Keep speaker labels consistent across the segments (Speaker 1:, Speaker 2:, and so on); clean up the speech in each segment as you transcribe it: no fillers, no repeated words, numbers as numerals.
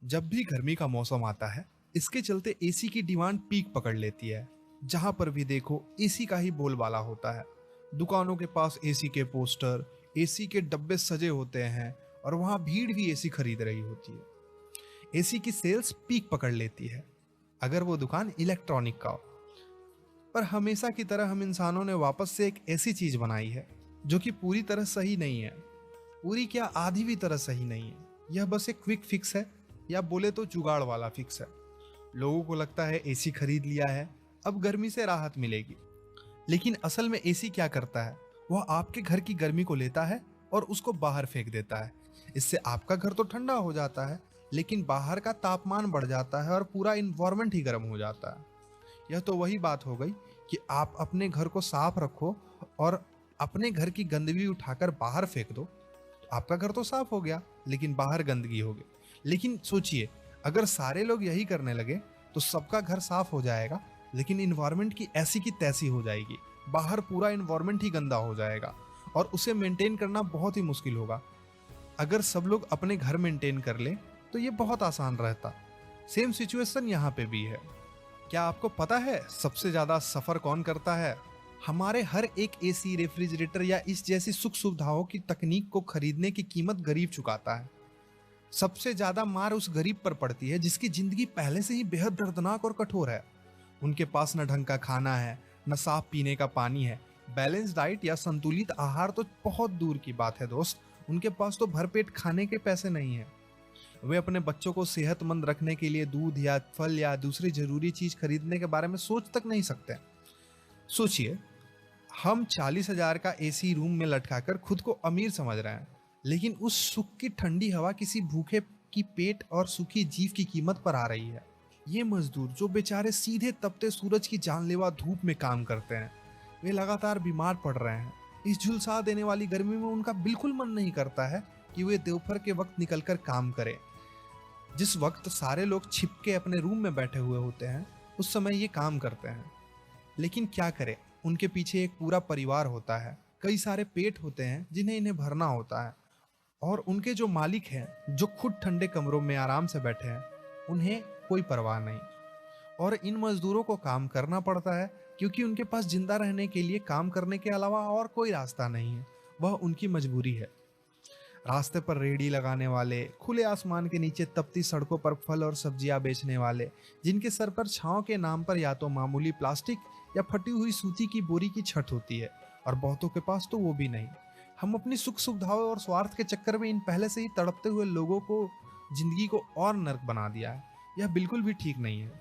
Speaker 1: जब भी गर्मी का मौसम आता है, इसके चलते एसी की डिमांड पीक पकड़ लेती है। जहां पर भी देखो एसी का ही बोलबाला होता है। दुकानों के पास एसी के पोस्टर, एसी के डब्बे सजे होते हैं और वहां भीड़ भी एसी खरीद रही होती है। एसी की सेल्स पीक पकड़ लेती है अगर वो दुकान इलेक्ट्रॉनिक का हो। पर हमेशा की तरह हम इंसानों ने वापस से एक ऐसी चीज बनाई है जो कि पूरी तरह सही नहीं है। पूरी क्या, आधी भी तरह सही नहीं है। यह बस एक क्विक फिक्स है, या बोले तो जुगाड़ वाला फिक्स है। लोगों को लगता है एसी खरीद लिया है, अब गर्मी से राहत मिलेगी। लेकिन असल में एसी क्या करता है, वह आपके घर की गर्मी को लेता है और उसको बाहर फेंक देता है। इससे आपका घर तो ठंडा हो जाता है, लेकिन बाहर का तापमान बढ़ जाता है और पूरा इन्वायरमेंट ही गर्म हो जाता है। यह तो वही बात हो गई कि आप अपने घर को साफ रखो और अपने घर की गंदगी उठाकर बाहर फेंक दो। आपका घर तो साफ हो गया, लेकिन बाहर गंदगी हो गई। लेकिन सोचिए, अगर सारे लोग यही करने लगे तो सबका घर साफ हो जाएगा, लेकिन इन्वायरमेंट की ऐसी की तैसी हो जाएगी। बाहर पूरा इन्वायरमेंट ही गंदा हो जाएगा और उसे मेंटेन करना बहुत ही मुश्किल होगा। अगर सब लोग अपने घर मेंटेन कर ले तो ये बहुत आसान रहता। सेम सिचुएशन यहाँ पे भी है। क्या आपको पता है सबसे ज्यादा सफर कौन करता है? हमारे हर एक एसी, रेफ्रिजरेटर या इस जैसी सुख सुविधाओं की तकनीक को खरीदने की कीमत गरीब चुकाता है। सबसे ज्यादा मार उस गरीब पर पड़ती है जिसकी जिंदगी पहले से ही बेहद दर्दनाक और कठोर है। उनके पास न ढंग का खाना है, न साफ पीने का पानी है। बैलेंस डाइट या संतुलित आहार तो बहुत दूर की बात है दोस्त। उनके पास तो भरपेट खाने के पैसे नहीं है। वे अपने बच्चों को सेहतमंद रखने के लिए दूध या फल या दूसरी जरूरी चीज खरीदने के बारे में सोच तक नहीं सकते। सोचिए, हम 40,000 का एसी रूम में लटकाकर खुद को अमीर समझ रहे हैं, लेकिन उस सुख की ठंडी हवा किसी भूखे की पेट और सूखी जीव की कीमत पर आ रही है। ये मजदूर जो बेचारे सीधे तपते सूरज की जानलेवा धूप में काम करते हैं, वे लगातार बीमार पड़ रहे हैं। इस झुलसा देने वाली गर्मी में उनका बिल्कुल मन नहीं करता है कि वे दोपहर के वक्त निकलकर काम करें। जिस वक्त सारे लोग छिपके अपने रूम में बैठे हुए होते हैं, उस समय ये काम करते हैं। लेकिन क्या करें, उनके पीछे एक पूरा परिवार होता है, कई सारे पेट होते हैं जिन्हें इन्हें भरना होता है। और उनके जो मालिक हैं, जो खुद ठंडे कमरों में आराम से बैठे हैं, उन्हें कोई परवाह नहीं। और इन मजदूरों को काम करना पड़ता है क्योंकि उनके पास जिंदा रहने के लिए काम करने के अलावा और कोई रास्ता नहीं है। वह उनकी मजबूरी है। रास्ते पर रेहड़ी लगाने वाले, खुले आसमान के नीचे तपती सड़कों पर फल और सब्जियां बेचने वाले, जिनके सर पर छांव के नाम पर या तो मामूली प्लास्टिक या फटी हुई सूती की बोरी की छत होती है, और बहुतों के पास तो वो भी नहीं। हम अपनी सुख सुविधाओं और स्वार्थ के चक्कर में इन पहले से ही तड़पते हुए लोगों को जिंदगी को और नर्क बना दिया है। यह बिल्कुल भी ठीक नहीं है।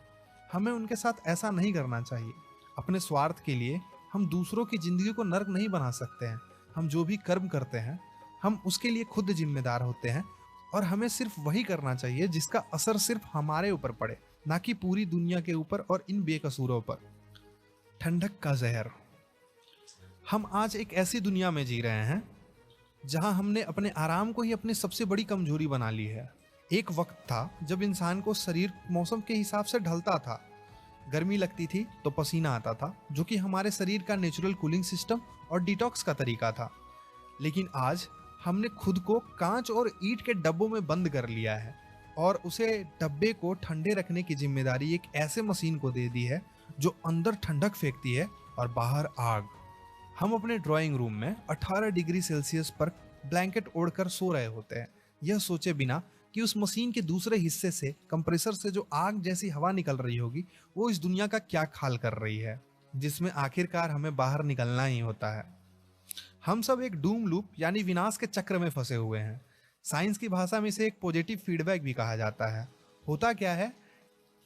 Speaker 1: हमें उनके साथ ऐसा नहीं करना चाहिए। अपने स्वार्थ के लिए हम दूसरों की जिंदगी को नर्क नहीं बना सकते हैं। हम जो भी कर्म करते हैं, हम उसके लिए खुद जिम्मेदार होते हैं, और हमें सिर्फ वही करना चाहिए जिसका असर सिर्फ हमारे ऊपर पड़े, ना कि पूरी दुनिया के ऊपर और इन बेकसूरों पर। ठंडक का जहर। हम आज एक ऐसी दुनिया में जी रहे हैं जहां हमने अपने आराम को ही अपनी सबसे बड़ी कमजोरी बना ली है। एक वक्त था जब इंसान को शरीर मौसम के हिसाब से ढलता था। गर्मी लगती थी तो पसीना आता था, जो कि हमारे शरीर का नेचुरल कूलिंग सिस्टम और डिटॉक्स का तरीका था। लेकिन आज हमने खुद को कांच और ईंट के डब्बों में बंद कर लिया है, और उसे डब्बे को ठंडे रखने की जिम्मेदारी एक ऐसे मशीन को दे दी है जो अंदर ठंडक फेंकती है और बाहर आग। हम अपने ड्राइंग रूम में 18 डिग्री सेल्सियस पर ब्लैंकेट ओढ़कर सो रहे होते हैं, यह सोचे बिना कि उस मशीन के दूसरे हिस्से से, कंप्रेसर से जो आग जैसी हवा निकल रही होगी, वो इस दुनिया का क्या खाल कर रही है, जिसमें आखिरकार हमें बाहर निकलना ही होता है। हम सब एक डूम लूप यानी विनाश के चक्र में फंसे हुए हैं। साइंस की भाषा में इसे एक पॉजिटिव फीडबैक भी कहा जाता है। होता क्या है,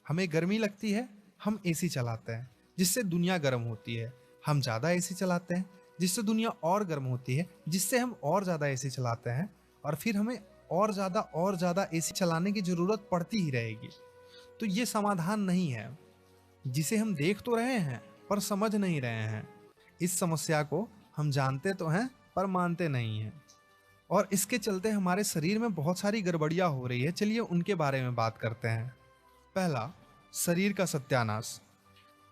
Speaker 1: हमें गर्मी लगती है, हम एसी चलाते हैं जिससे दुनिया गर्म होती है। हम ज़्यादा एसी चलाते हैं जिससे दुनिया और गर्म होती है, जिससे हम और ज़्यादा एसी चलाते हैं, और फिर हमें और ज़्यादा एसी चलाने की ज़रूरत पड़ती ही रहेगी। तो ये समाधान नहीं है, जिसे हम देख तो रहे हैं पर समझ नहीं रहे हैं। इस समस्या को हम जानते तो हैं पर मानते नहीं हैं, और इसके चलते हमारे शरीर में बहुत सारी गड़बड़ियां हो रही है। चलिए उनके बारे में बात करते हैं। पहला, शरीर का सत्यानाश।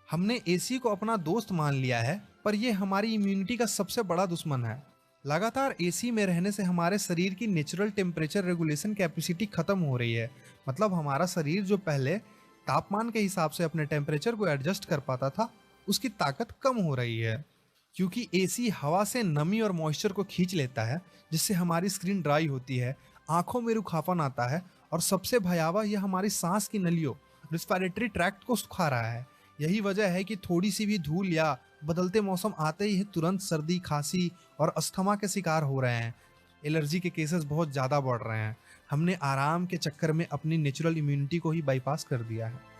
Speaker 1: हमने एसी को अपना दोस्त मान लिया है, पर यह हमारी इम्यूनिटी का सबसे बड़ा दुश्मन है। लगातार एसी में रहने से हमारे शरीर की नेचुरल टेम्परेचर रेगुलेशन कैपेसिटी खत्म हो रही है। मतलब हमारा शरीर जो पहले तापमान के हिसाब से अपने टेम्परेचर को एडजस्ट कर पाता था, उसकी ताकत कम हो रही है। क्योंकि एसी हवा से नमी और मॉइस्चर को खींच लेता है, जिससे हमारी स्किन ड्राई होती है, आंखों में रुखापन आता है, और सबसे भयावह यह हमारी सांस की नलियों, रिस्पिरेटरी ट्रैक्ट को सुखा रहा है। यही वजह है कि थोड़ी सी भी धूल या बदलते मौसम आते ही तुरंत सर्दी, खांसी और अस्थमा के शिकार हो रहे हैं। एलर्जी के केसेस बहुत ज़्यादा बढ़ रहे हैं। हमने आराम के चक्कर में अपनी नेचुरल इम्यूनिटी को ही बाईपास कर दिया है।